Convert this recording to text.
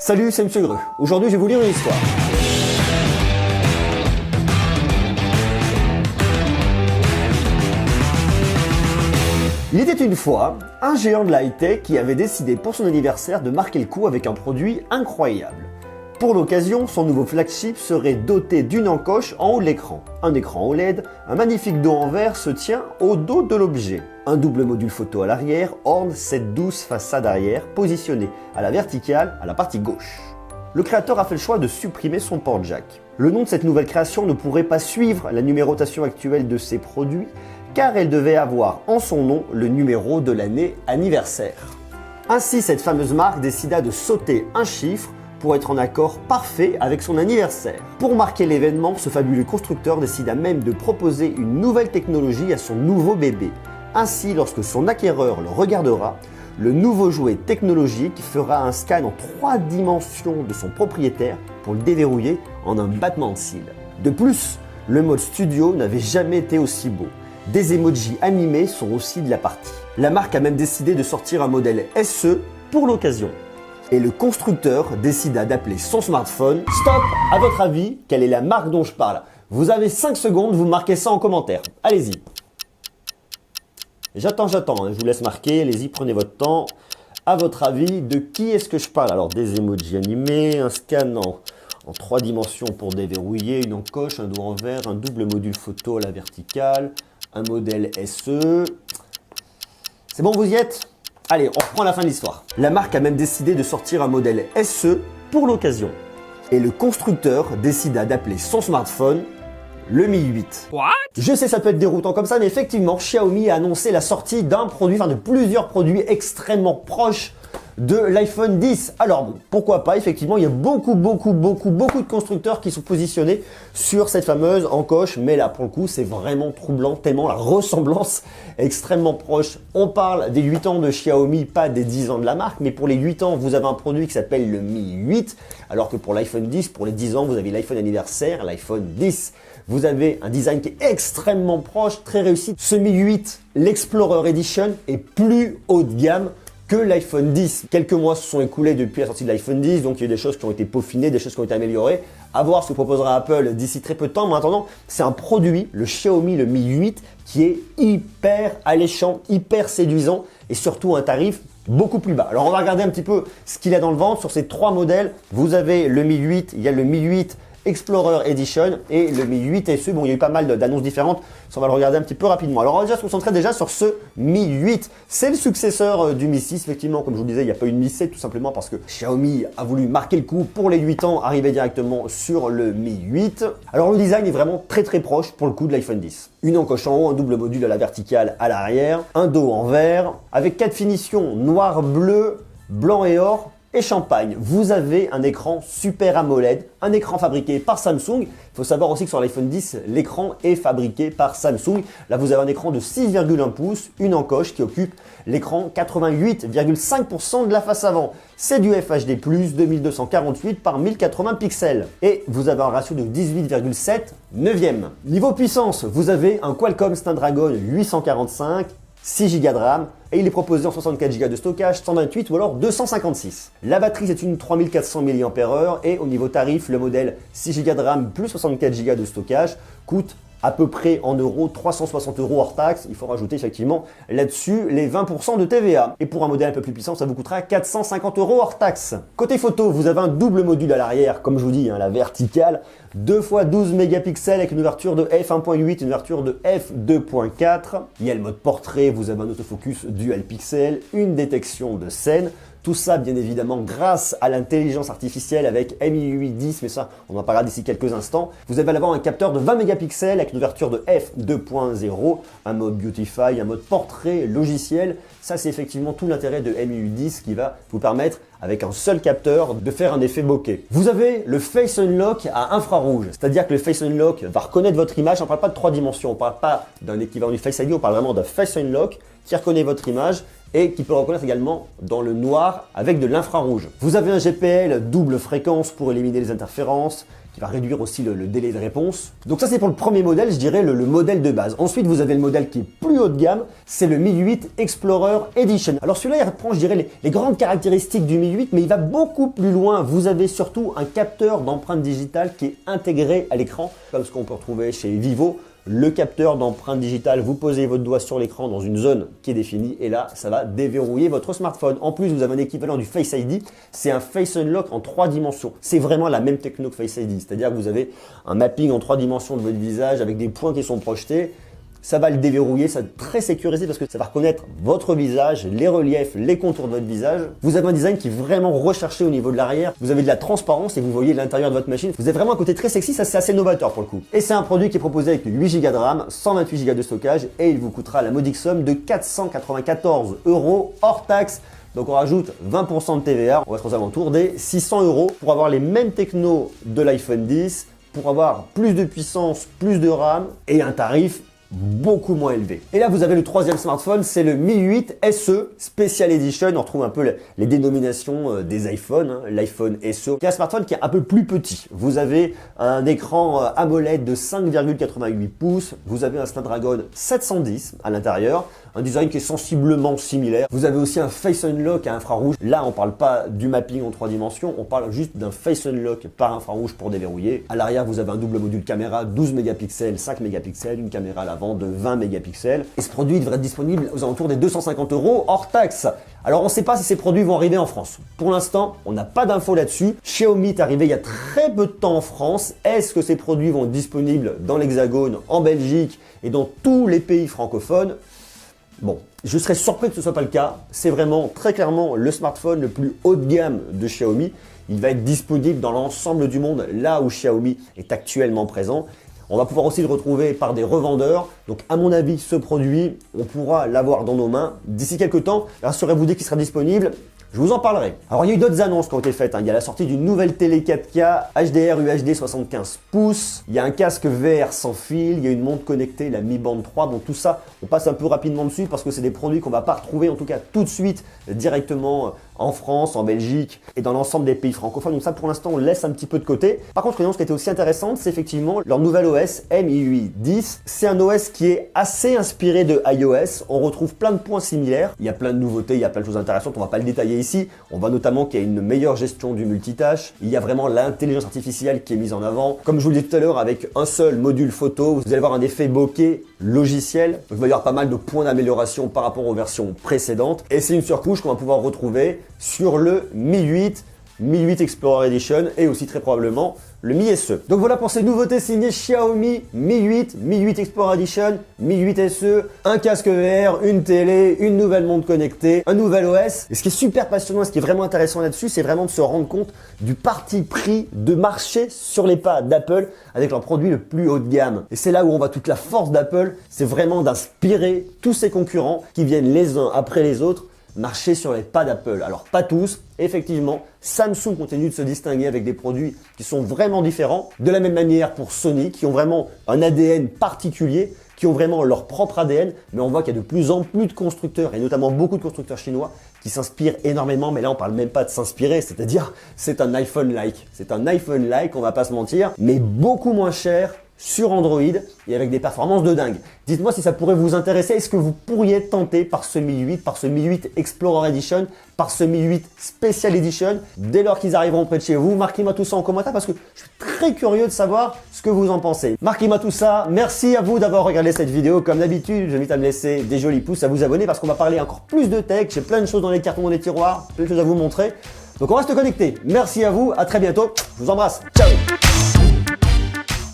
Salut, c'est Monsieur Greux. Aujourd'hui, je vais vous lire une histoire. Il était une fois un géant de la high-tech qui avait décidé pour son anniversaire de marquer le coup avec un produit incroyable. Pour l'occasion, son nouveau flagship serait doté d'une encoche en haut de l'écran. Un écran OLED, un magnifique dos en verre se tient au dos de l'objet. Un double module photo à l'arrière orne cette douce façade arrière positionnée à la verticale à la partie gauche. Le créateur a fait le choix de supprimer son port jack. Le nom de cette nouvelle création ne pourrait pas suivre la numérotation actuelle de ses produits car elle devait avoir en son nom le numéro de l'année anniversaire. Ainsi, cette fameuse marque décida de sauter un chiffre pour être en accord parfait avec son anniversaire. Pour marquer l'événement, ce fabuleux constructeur décida même de proposer une nouvelle technologie à son nouveau bébé. Ainsi, lorsque son acquéreur le regardera, le nouveau jouet technologique fera un scan en 3 dimensions de son propriétaire pour le déverrouiller en un battement de cils. De plus, le mode studio n'avait jamais été aussi beau. Des emojis animés sont aussi de la partie. La marque a même décidé de sortir un modèle SE pour l'occasion. Et le constructeur décida d'appeler son smartphone Stop. À votre avis, quelle est la marque dont je parle? Vous avez 5 secondes, vous marquez ça en commentaire. Allez-y. J'attends, je vous laisse marquer, allez-y, prenez votre temps. À votre avis, de qui est-ce que je parle? Alors, des emojis animés, un scan en 3 dimensions pour déverrouiller, une encoche, un dos en verre, un double module photo à la verticale, un modèle SE. C'est bon, vous y êtes? Allez, on reprend la fin de l'histoire. La marque a même décidé de sortir un modèle SE pour l'occasion. Et le constructeur décida d'appeler son smartphone le Mi 8. What? Je sais, ça peut être déroutant comme ça, mais effectivement, Xiaomi a annoncé la sortie d'un produit, enfin de plusieurs produits extrêmement proches de l'iPhone 10. Alors, pourquoi pas? Effectivement, il y a beaucoup de constructeurs qui sont positionnés sur cette fameuse encoche, mais là, pour le coup, c'est vraiment troublant, tellement la ressemblance est extrêmement proche. On parle des 8 ans de Xiaomi, pas des 10 ans de la marque, mais pour les 8 ans, vous avez un produit qui s'appelle le Mi 8, alors que pour l'iPhone 10, pour les 10 ans, vous avez l'iPhone anniversaire, l'iPhone 10. Vous avez un design qui est extrêmement proche, très réussi. Ce Mi 8, l'Explorer Edition, est plus haut de gamme que l'iPhone 10. Quelques mois se sont écoulés depuis la sortie de l'iPhone 10, donc il y a eu des choses qui ont été peaufinées, des choses qui ont été améliorées. À voir ce que proposera Apple d'ici très peu de temps, mais en attendant, c'est un produit, le Xiaomi, le Mi 8, qui est hyper alléchant, hyper séduisant et surtout un tarif beaucoup plus bas. Alors on va regarder un petit peu ce qu'il y a dans le ventre. Sur ces 3 modèles, vous avez le Mi 8, il y a le Mi 8 Explorer Edition et le Mi 8 SE. Bon, il y a eu pas mal d'annonces différentes, on va le regarder un petit peu rapidement. Alors on va déjà se concentrer sur ce Mi 8. C'est le successeur du Mi 6, effectivement, comme je vous le disais, il n'y a pas eu de Mi 7 tout simplement parce que Xiaomi a voulu marquer le coup pour les 8 ans, arriver directement sur le Mi 8. Alors le design est vraiment très proche pour le coup de l'iPhone 10. Une encoche en haut, un double module à la verticale à l'arrière, un dos en verre, avec 4 finitions noir, bleu, blanc et or, et champagne. Vous avez un écran Super AMOLED, un écran fabriqué par Samsung. Il faut savoir aussi que sur l'iPhone 10, l'écran est fabriqué par Samsung. Là, vous avez un écran de 6,1 pouces, une encoche qui occupe l'écran 88,5% de la face avant. C'est du FHD+, 2248 par 1080 pixels. Et vous avez un ratio de 18,7 neuvième. Niveau puissance, vous avez un Qualcomm Snapdragon 845, 6 Go de RAM et il est proposé en 64 Go de stockage, 128 ou alors 256. La batterie c'est une 3400 mAh et au niveau tarif, le modèle 6 Go de RAM plus 64 Go de stockage coûte à peu près en euros 360 € hors taxe. Il faut rajouter effectivement là-dessus les 20% de TVA. Et pour un modèle un peu plus puissant, ça vous coûtera 450 € hors taxe. Côté photo, vous avez un double module à l'arrière, comme je vous dis, la verticale, 2 x 12 mégapixels avec une ouverture de f1.8, une ouverture de f2.4. Il y a le mode portrait, vous avez un autofocus dual pixel, une détection de scène. Tout ça, bien évidemment, grâce à l'intelligence artificielle avec MI8 10, mais ça, on en parlera d'ici quelques instants. Vous avez à l'avant un capteur de 20 mégapixels avec une ouverture de f2.0, un mode Beautify, un mode portrait logiciel. Ça, c'est effectivement tout l'intérêt de MI8 10 qui va vous permettre, avec un seul capteur, de faire un effet bokeh. Vous avez le Face Unlock à infrarouge, c'est-à-dire que le Face Unlock va reconnaître votre image. On ne parle pas de 3 dimensions, on ne parle pas d'un équivalent du Face ID, on parle vraiment d'un Face Unlock qui reconnaît votre image et qui peut reconnaître également dans le noir avec de l'infrarouge. Vous avez un GPL double fréquence pour éliminer les interférences, qui va réduire aussi le délai de réponse. Donc ça c'est pour le premier modèle, je dirais le modèle de base. Ensuite vous avez le modèle qui est plus haut de gamme, c'est le Mi 8 Explorer Edition. Alors celui-là il reprend je dirais les grandes caractéristiques du Mi 8 mais il va beaucoup plus loin. Vous avez surtout un capteur d'empreinte digitale qui est intégré à l'écran, comme ce qu'on peut retrouver chez Vivo. Le capteur d'empreinte digitale, vous posez votre doigt sur l'écran dans une zone qui est définie et là, ça va déverrouiller votre smartphone. En plus, vous avez un équivalent du Face ID, c'est un Face Unlock en 3 dimensions. C'est vraiment la même techno que Face ID, c'est-à-dire que vous avez un mapping en 3 dimensions de votre visage avec des points qui sont projetés. Ça va le déverrouiller, ça va être très sécurisé parce que ça va reconnaître votre visage, les reliefs, les contours de votre visage. Vous avez un design qui est vraiment recherché au niveau de l'arrière. Vous avez de la transparence et vous voyez l'intérieur de votre machine. Vous avez vraiment un côté très sexy, ça c'est assez novateur pour le coup. Et c'est un produit qui est proposé avec 8 Go de RAM, 128 Go de stockage et il vous coûtera la modique somme de 494 € hors taxe. Donc on rajoute 20% de TVA, on va être aux alentours des 600 € pour avoir les mêmes technos de l'iPhone 10, pour avoir plus de puissance, plus de RAM et un tarif beaucoup moins élevé. Et là, vous avez le troisième smartphone, c'est le Mi 8 SE Special Edition. On retrouve un peu les dénominations des iPhones, hein, l'iPhone SE, qui est un smartphone qui est un peu plus petit. Vous avez un écran AMOLED de 5,88 pouces. Vous avez un Snapdragon 710 à l'intérieur, un design qui est sensiblement similaire. Vous avez aussi un Face Unlock à infrarouge. Là, on parle pas du mapping en 3 dimensions, on parle juste d'un Face Unlock par infrarouge pour déverrouiller. À l'arrière, vous avez un double module caméra, 12 mégapixels, 5 mégapixels, une caméra à l'avant de 20 mégapixels. Et ce produit devrait être disponible aux alentours des 250 € hors taxe. Alors on ne sait pas si ces produits vont arriver en France. Pour l'instant, on n'a pas d'infos là-dessus. Xiaomi est arrivé il y a très peu de temps en France. Est-ce que ces produits vont être disponibles dans l'Hexagone, en Belgique et dans tous les pays francophones? Bon, je serais surpris que ce ne soit pas le cas. C'est vraiment très clairement le smartphone le plus haut de gamme de Xiaomi. Il va être disponible dans l'ensemble du monde, là où Xiaomi est actuellement présent. On va pouvoir aussi le retrouver par des revendeurs. Donc à mon avis, ce produit, on pourra l'avoir dans nos mains d'ici quelques temps. Rassurez-vous dès qu'il sera disponible. Je vous en parlerai. Alors il y a eu d'autres annonces qui ont été faites. Il y a la sortie d'une nouvelle télé 4K HDR UHD 75 pouces. Il y a un casque VR sans fil. Il y a une montre connectée, la Mi Band 3. Donc tout ça, on passe un peu rapidement dessus parce que c'est des produits qu'on ne va pas retrouver en tout cas tout de suite directement en France, en Belgique et dans l'ensemble des pays francophones. Donc ça pour l'instant on laisse un petit peu de côté. Par contre une annonce qui était aussi intéressante, c'est effectivement leur nouvel OS MIUI 10. C'est un OS qui est assez inspiré de iOS. On retrouve plein de points similaires. Il y a plein de nouveautés, il y a plein de choses intéressantes. On va pas le détailler ici. On voit notamment qu'il y a une meilleure gestion du multitâche. Il y a vraiment l'intelligence artificielle qui est mise en avant. Comme je vous le disais tout à l'heure, avec un seul module photo, vous allez avoir un effet bokeh logiciel. Donc, il va y avoir pas mal de points d'amélioration par rapport aux versions précédentes. Et c'est une surcouche qu'on va pouvoir retrouver sur le Mi 8, Mi 8 Explorer Edition et aussi très probablement le Mi SE. Donc voilà pour ces nouveautés signées Xiaomi Mi 8, Mi 8 Explorer Edition, Mi 8 SE, un casque VR, une télé, une nouvelle montre connectée, un nouvel OS. Et ce qui est super passionnant, ce qui est vraiment intéressant là-dessus, c'est vraiment de se rendre compte du parti pris de marcher sur les pas d'Apple avec leur produit le plus haut de gamme. Et c'est là où on voit toute la force d'Apple, c'est vraiment d'inspirer tous ses concurrents qui viennent les uns après les autres marcher sur les pas d'Apple. Alors pas tous, effectivement, Samsung continue de se distinguer avec des produits qui sont vraiment différents. De la même manière pour Sony, qui ont vraiment un ADN particulier, qui ont vraiment leur propre ADN, mais on voit qu'il y a de plus en plus de constructeurs, et notamment beaucoup de constructeurs chinois, qui s'inspirent énormément, mais là on parle même pas de s'inspirer, c'est-à-dire c'est un iPhone-like. C'est un iPhone-like, on va pas se mentir, mais beaucoup moins cher, sur Android et avec des performances de dingue. Dites-moi si ça pourrait vous intéresser. Est-ce que vous pourriez être tenté par ce Mi 8, par ce Mi 8 Explorer Edition, par ce Mi 8 Special Edition dès lors qu'ils arriveront près de chez vous? Marquez-moi tout ça en commentaire parce que je suis très curieux de savoir ce que vous en pensez. Marquez-moi tout ça. Merci à vous d'avoir regardé cette vidéo. Comme d'habitude, je vous invite à me laisser des jolis pouces, à vous abonner parce qu'on va parler encore plus de tech. J'ai plein de choses dans les cartons, dans les tiroirs, plein de choses à vous montrer. Donc on reste connecté. Merci à vous. À très bientôt. Je vous embrasse. Ciao.